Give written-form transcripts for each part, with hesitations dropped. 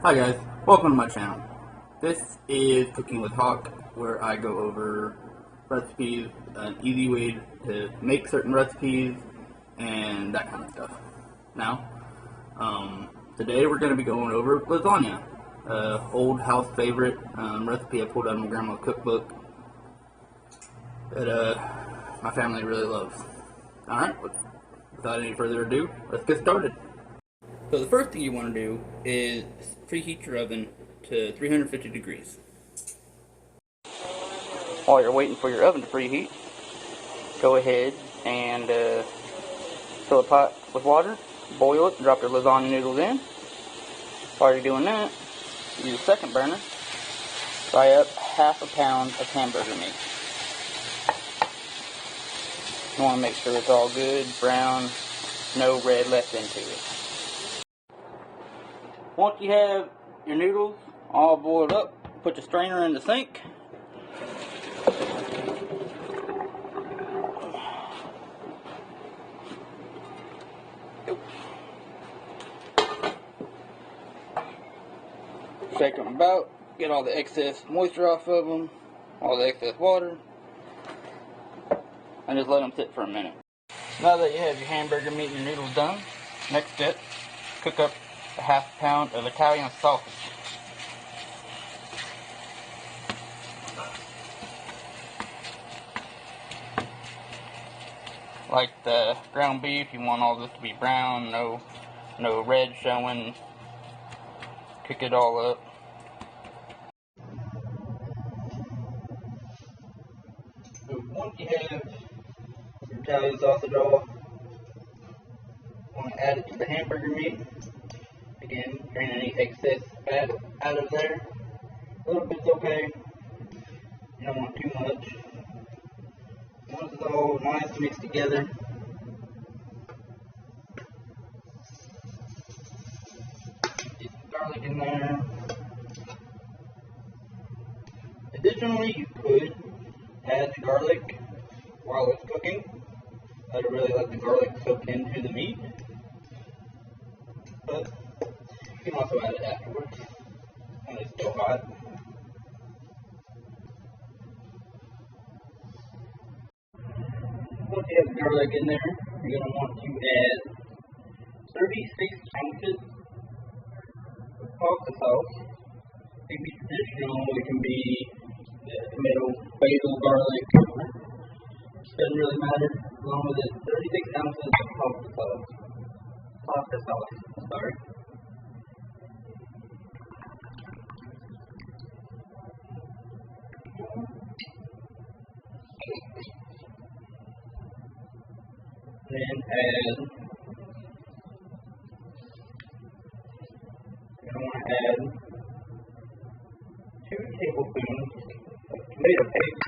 Hi guys, welcome to my channel. This is Cooking with Hawk, where I go over recipes, an easy way to make certain recipes, and that kind of stuff. Now, today we're going to be going over lasagna, old house favorite recipe I pulled out of my grandma's cookbook that my family really loves. Alright, without any further ado, let's get started. So the first thing you want to do is preheat your oven to 350 degrees. While you're waiting for your oven to preheat, go ahead and fill a pot with water, boil it, drop your lasagna noodles in. While you're doing that, use a second burner, fry up half a pound of hamburger meat. You want to make sure it's all good, brown, no red left into it. Once you have your noodles all boiled up, put the strainer in the sink. Shake them about, get all the excess moisture off of them, all the excess water, and just let them sit for a minute. Now that you have your hamburger meat and your noodles done, next step, cook up a half pound of Italian sausage. Like the ground beef, you want all this to be brown, no red showing. Cook it all up. So once you have your Italian sausage off, you want to add it to the hamburger meat. Again, drain any excess fat out of there. A little bit's okay. You don't want too much. Once it's all nice mixed together, get some garlic in there. Additionally, you could add the garlic while it's cooking. Let it really let the garlic soak into the meat. But you can also add it afterwards when it's still hot. Once you have the garlic in there, you're going to want to add 36 ounces of pasta sauce. It can be traditional, it can be tomato, basil, garlic. Doesn't really matter as long as it's 36 ounces of pasta sauce. Pasta sauce, sorry. Then add, you're going to want to add 2 tablespoons of tomato paste.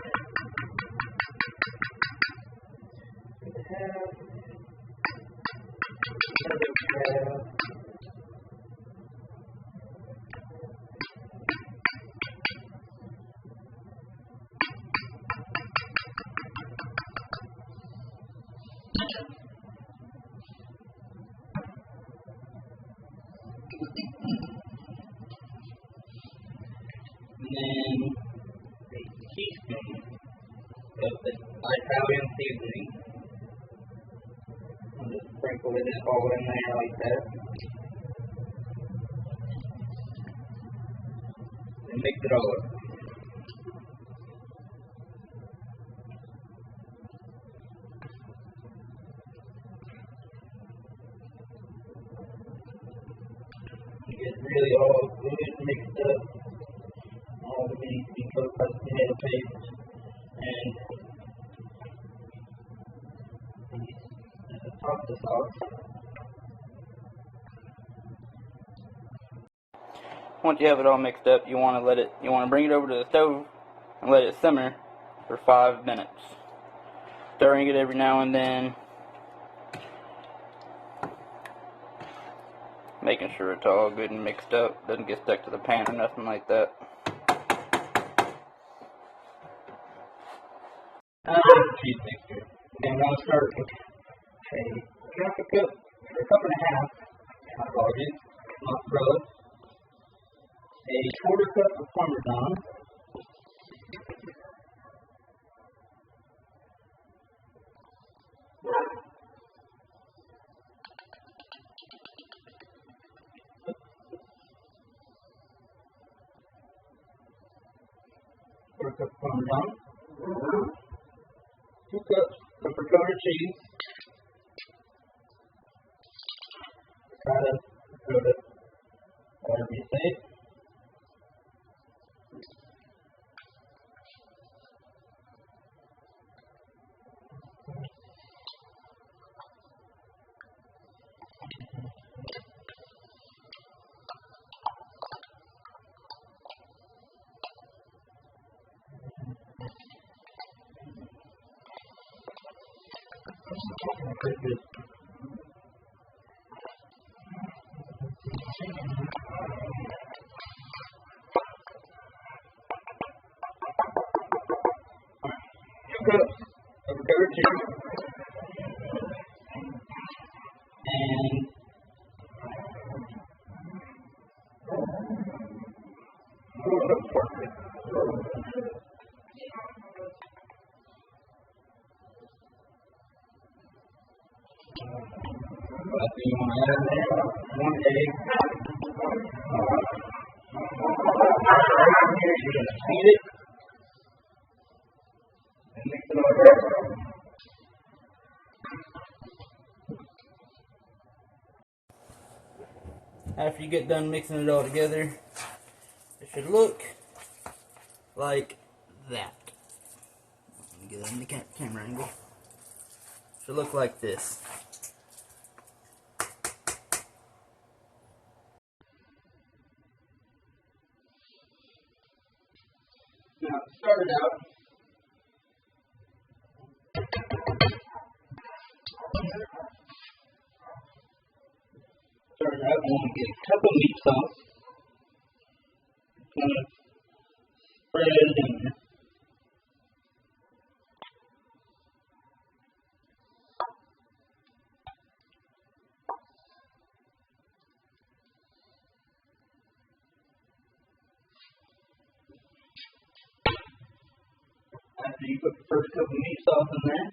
And then a teaspoon of the Italian seasoning. I'll just sprinkle it all in there like that. And mix it all up. Get really all good mixed up. All the meat to be cooked by the tomato paste and the pasta sauce. Once you have it all mixed up, you want to bring it over to the stove and let it simmer for 5 minutes. Stirring it every now and then, making sure it's all good and mixed up, doesn't get stuck to the pan or nothing like that. Cheese mixture. Then I'm going to start with a half a cup, or a cup and a half, my apologies, mozzarella. a quarter cup of Parmesan, quarter cup of Parmesan, 2 cups of ricotta cheese, ricotta, whatever you say. Pretty good. Two cups of ricotta cheese and 4 cups of parsley. Last thing you want to add in there, 1 egg. Here you're going to beat it and mix it all together. After you get done mixing it all together, it should look like that. Let me get it in the camera angle. It should look like this. Now, to start it out, I want to get a cup of meat sauce. I'm going to spread it in there. After you put the first cup of meat sauce in there,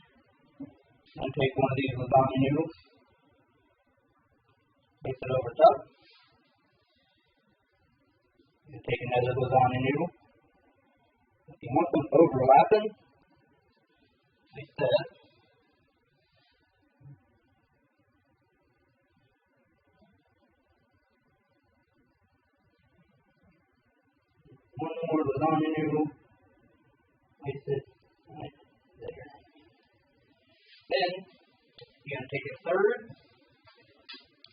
I'm going to take one of these lasagna noodles, place it over top. You take another lasagna noodle. If you want them overlapping, like that. One more lasagna noodle. Place it right there. Then you're going to take a third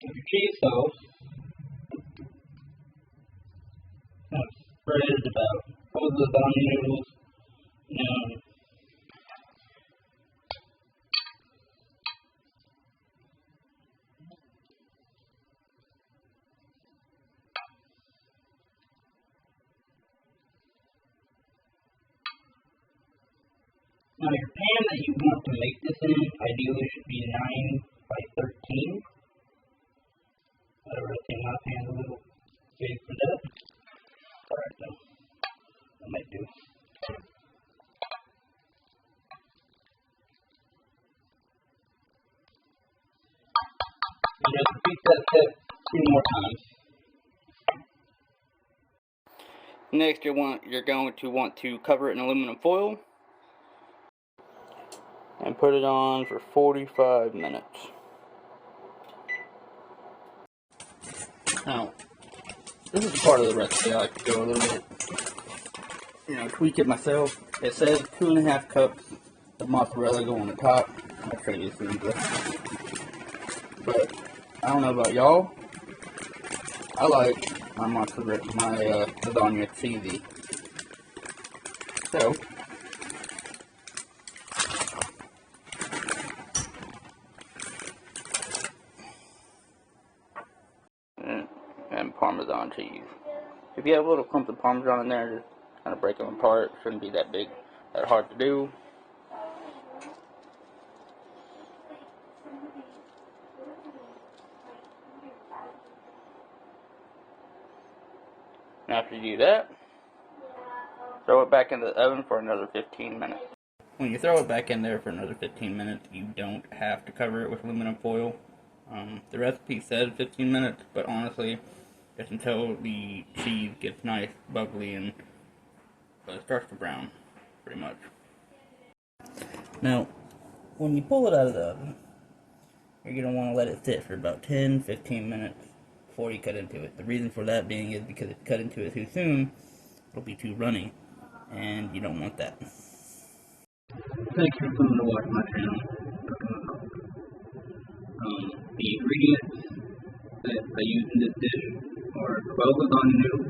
of your cheese sauce. Kind of spread it about all the lasagna noodles. Now your pan that you want to make this in ideally should be 9 by 13. I think my pan's a little big for that. Alright though. That might do. And just repeat that step 2 more times. Next you're going to want to cover it in aluminum foil and put it on for 45 minutes. Now, this is the part of the recipe I like to go a little bit, tweak it myself. It says 2.5 cups of mozzarella go on the top. I'll show you this easily. But I don't know about y'all. I like my lasagna cheesy. So and Parmesan cheese. If you have little clumps of Parmesan in there, just kind of break them apart. Shouldn't be that hard to do. And after you do that, throw it back into the oven for another 15 minutes. When you throw it back in there for another 15 minutes, you don't have to cover it with aluminum foil. The recipe says 15 minutes, but honestly, it's until the cheese gets nice, bubbly, and starts to brown, pretty much. Now, when you pull it out of the oven, you're going to want to let it sit for about 10-15 minutes before you cut into it. The reason for that being is because if you cut into it too soon, it'll be too runny, and you don't want that. Thanks for coming to watch my channel. The ingredients that I use in this dish are 12 lasagna noodles,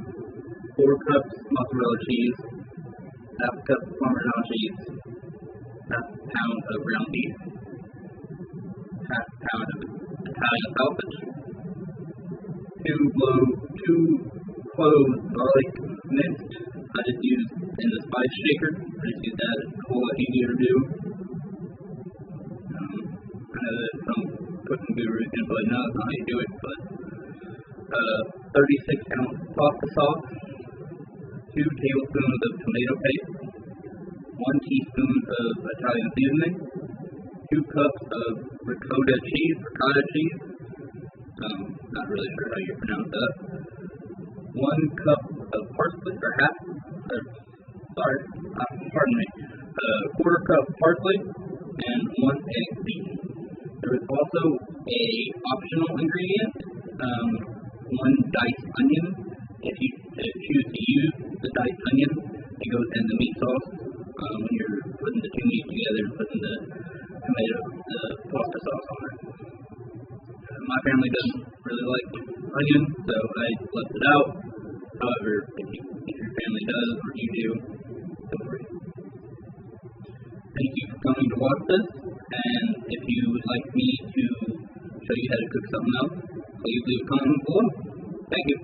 4 cups mozzarella cheese, half cup Parmesan cheese, half pound of ground beef, half pound of Italian sausage, 2 cloves garlic minced. I just use in the spice shaker. I just use that. It's a whole lot easier to do. I know that some cooking gurus can probably know that's not how you do it, but 36-ounce pasta sauce, 2 tablespoons of tomato paste, 1 teaspoon of Italian seasoning, 2 cups of ricotta cheese. Not really sure how you pronounce that. 1 cup of parsley, or half, pardon me, 1/4 cup parsley, and 1 egg beaten. There is also a optional ingredient, 1 diced onion. If you choose to use the diced onion, it goes in the meat sauce when you're putting the 2 meats together and putting the pasta sauce on it. My family doesn't really like onion, so I left it out. However, if your family does or you do, feel free. Thank you for coming to watch this, and if you would like me to show you how to cook something else, please leave a comment below. Thank you.